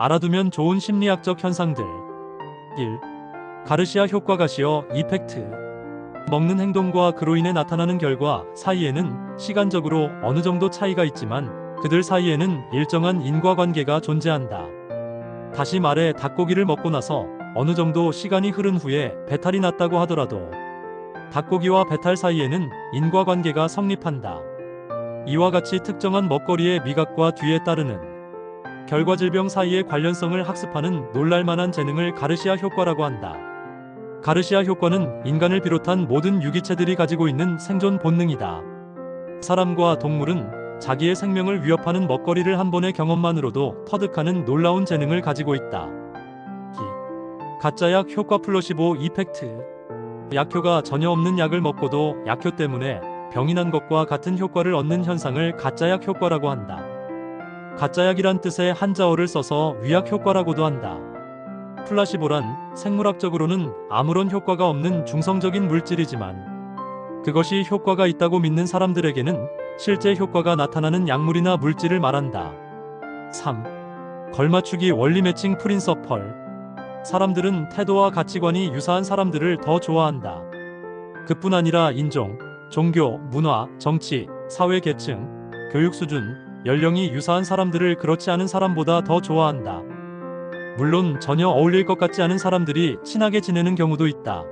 알아두면 좋은 심리학적 현상들. 1. 가르시아 효과 가시어 이펙트. 먹는 행동과 그로 인해 나타나는 결과 사이에는 시간적으로 어느 정도 차이가 있지만 그들 사이에는 일정한 인과관계가 존재한다. 다시 말해 닭고기를 먹고 나서 어느 정도 시간이 흐른 후에 배탈이 났다고 하더라도 닭고기와 배탈 사이에는 인과관계가 성립한다. 이와 같이 특정한 먹거리의 미각과 뒤에 따르는 결과질병 사이의 관련성을 학습하는 놀랄만한 재능을 가르시아 효과라고 한다. 가르시아 효과는 인간을 비롯한 모든 유기체들이 가지고 있는 생존 본능이다. 사람과 동물은 자기의 생명을 위협하는 먹거리를 한 번의 경험만으로도 터득하는 놀라운 재능을 가지고 있다. 가짜약 효과 플러시보 이펙트. 약효가 전혀 없는 약을 먹고도 약효 때문에 병이 난 것과 같은 효과를 얻는 현상을 가짜약 효과라고 한다. 가짜약이란 뜻의 한자어를 써서 위약 효과라고도 한다. 플라시보란 생물학적으로는 아무런 효과가 없는 중성적인 물질이지만 그것이 효과가 있다고 믿는 사람들에게는 실제 효과가 나타나는 약물이나 물질을 말한다. 3. 걸맞추기 원리 매칭 프린서펄. 사람들은 태도와 가치관이 유사한 사람들을 더 좋아한다. 그뿐 아니라 인종, 종교, 문화, 정치, 사회 계층, 교육 수준, 연령이 유사한 사람들을 그렇지 않은 사람보다 더 좋아한다. 물론 전혀 어울릴 것 같지 않은 사람들이 친하게 지내는 경우도 있다.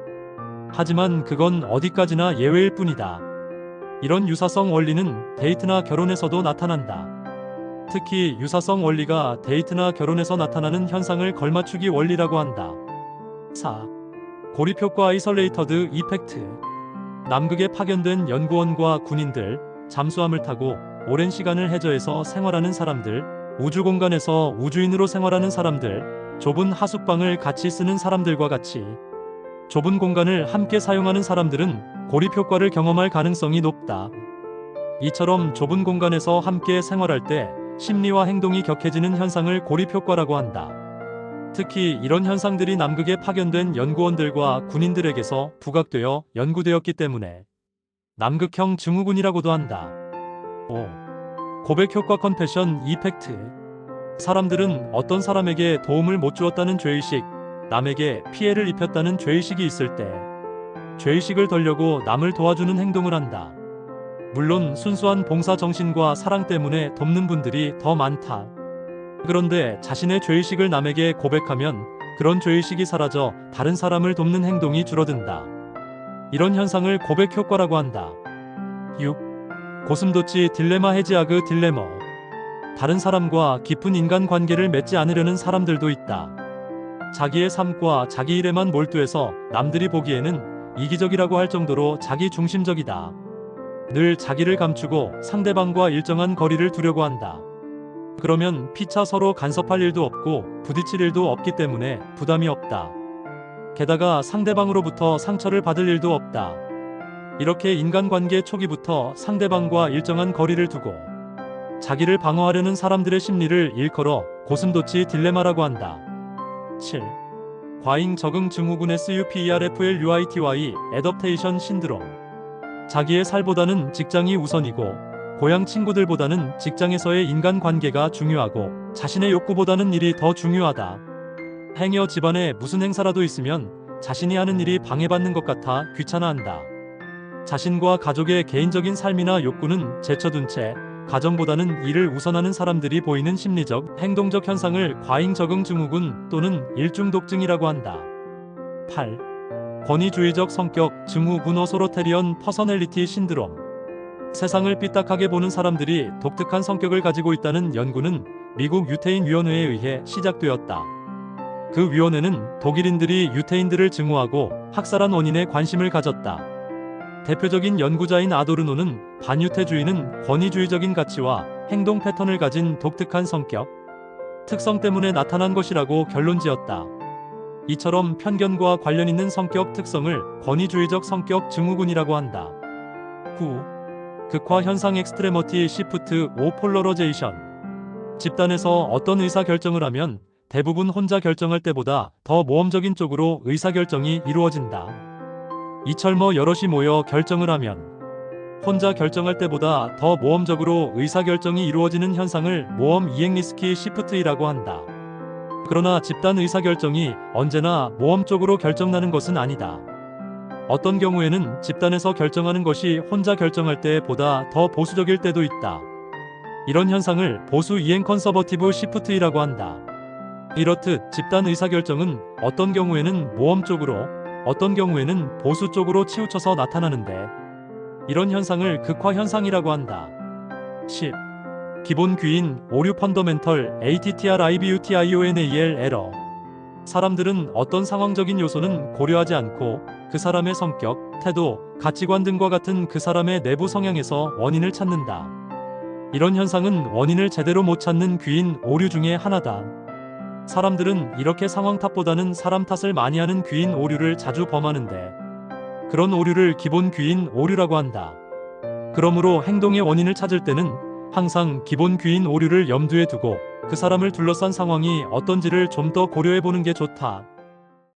하지만 그건 어디까지나 예외일 뿐이다. 이런 유사성 원리는 데이트나 결혼에서도 나타난다. 특히 유사성 원리가 데이트나 결혼에서 나타나는 현상을 걸맞추기 원리라고 한다. 4. 고립효과 아이솔레이터드 이펙트. 남극에 파견된 연구원과 군인들, 잠수함을 타고 오랜 시간을 해저에서 생활하는 사람들, 우주 공간에서 우주인으로 생활하는 사람들, 좁은 하숙방을 같이 쓰는 사람들과 같이 좁은 공간을 함께 사용하는 사람들은 고립 효과를 경험할 가능성이 높다. 이처럼 좁은 공간에서 함께 생활할 때 심리와 행동이 격해지는 현상을 고립 효과라고 한다. 특히 이런 현상들이 남극에 파견된 연구원들과 군인들에게서 부각되어 연구되었기 때문에 남극형 증후군이라고도 한다. 5. 고백 효과 컨페션 이펙트. 사람들은 어떤 사람에게 도움을 못 주었다는 죄의식, 남에게 피해를 입혔다는 죄의식이 있을 때 죄의식을 덜려고 남을 도와주는 행동을 한다. 물론 순수한 봉사 정신과 사랑 때문에 돕는 분들이 더 많다. 그런데 자신의 죄의식을 남에게 고백하면 그런 죄의식이 사라져 다른 사람을 돕는 행동이 줄어든다. 이런 현상을 고백 효과라고 한다. 6. 고슴도치 딜레마 해지아그 딜레머. 다른 사람과 깊은 인간 관계를 맺지 않으려는 사람들도 있다. 자기의 삶과 자기 일에만 몰두해서 남들이 보기에는 이기적이라고 할 정도로 자기 중심적이다. 늘 자기를 감추고 상대방과 일정한 거리를 두려고 한다. 그러면 피차 서로 간섭할 일도 없고 부딪힐 일도 없기 때문에 부담이 없다. 게다가 상대방으로부터 상처를 받을 일도 없다. 이렇게 인간관계 초기부터 상대방과 일정한 거리를 두고 자기를 방어하려는 사람들의 심리를 일컬어 고슴도치 딜레마라고 한다. 7. 과잉 적응 증후군 SUPERFLUITY 애덕테이션 신드롬. 자기의 살보다는 직장이 우선이고 고향 친구들보다는 직장에서의 인간관계가 중요하고 자신의 욕구보다는 일이 더 중요하다. 행여 집안에 무슨 행사라도 있으면 자신이 하는 일이 방해받는 것 같아 귀찮아한다. 자신과 가족의 개인적인 삶이나 욕구는 제쳐둔 채 가정보다는 일을 우선하는 사람들이 보이는 심리적, 행동적 현상을 과잉 적응 증후군 또는 일중독증이라고 한다. 8. 권위주의적 성격 증후군 어소로테리언 퍼서널리티 신드롬. 세상을 삐딱하게 보는 사람들이 독특한 성격을 가지고 있다는 연구는 미국 유태인위원회에 의해 시작되었다. 그 위원회는 독일인들이 유태인들을 증오하고 학살한 원인에 관심을 가졌다. 대표적인 연구자인 아도르노는 반유태주의는 권위주의적인 가치와 행동 패턴을 가진 독특한 성격, 특성 때문에 나타난 것이라고 결론지었다. 이처럼 편견과 관련 있는 성격 특성을 권위주의적 성격 증후군이라고 한다. 9. 극화 현상 엑스트레머티 시프트 오 폴러러제이션. 집단에서 어떤 의사결정을 하면 대부분 혼자 결정할 때보다 더 모험적인 쪽으로 의사결정이 이루어진다. 이철모 여럿이 모여 결정을 하면 혼자 결정할 때보다 더 모험적으로 의사결정이 이루어지는 현상을 모험 이행 리스키 시프트이라고 한다. 그러나 집단 의사결정이 언제나 모험적으로 결정나는 것은 아니다. 어떤 경우에는 집단에서 결정하는 것이 혼자 결정할 때보다 더 보수적일 때도 있다. 이런 현상을 보수 이행 컨서버티브 시프트이라고 한다. 이렇듯 집단 의사결정은 어떤 경우에는 모험적으로, 어떤 경우에는 보수 쪽으로 치우쳐서 나타나는데, 이런 현상을 극화 현상이라고 한다. 10. 기본 귀인, 오류 펀더멘털, ATTRIBUTIONAL 에러. 사람들은 어떤 상황적인 요소는 고려하지 않고 그 사람의 성격, 태도, 가치관 등과 같은 그 사람의 내부 성향에서 원인을 찾는다. 이런 현상은 원인을 제대로 못 찾는 귀인 오류 중에 하나다. 사람들은 이렇게 상황 탓보다는 사람 탓을 많이 하는 귀인 오류를 자주 범하는데, 그런 오류를 기본 귀인 오류라고 한다. 그러므로 행동의 원인을 찾을 때는 항상 기본 귀인 오류를 염두에 두고 그 사람을 둘러싼 상황이 어떤지를 좀 더 고려해 보는 게 좋다.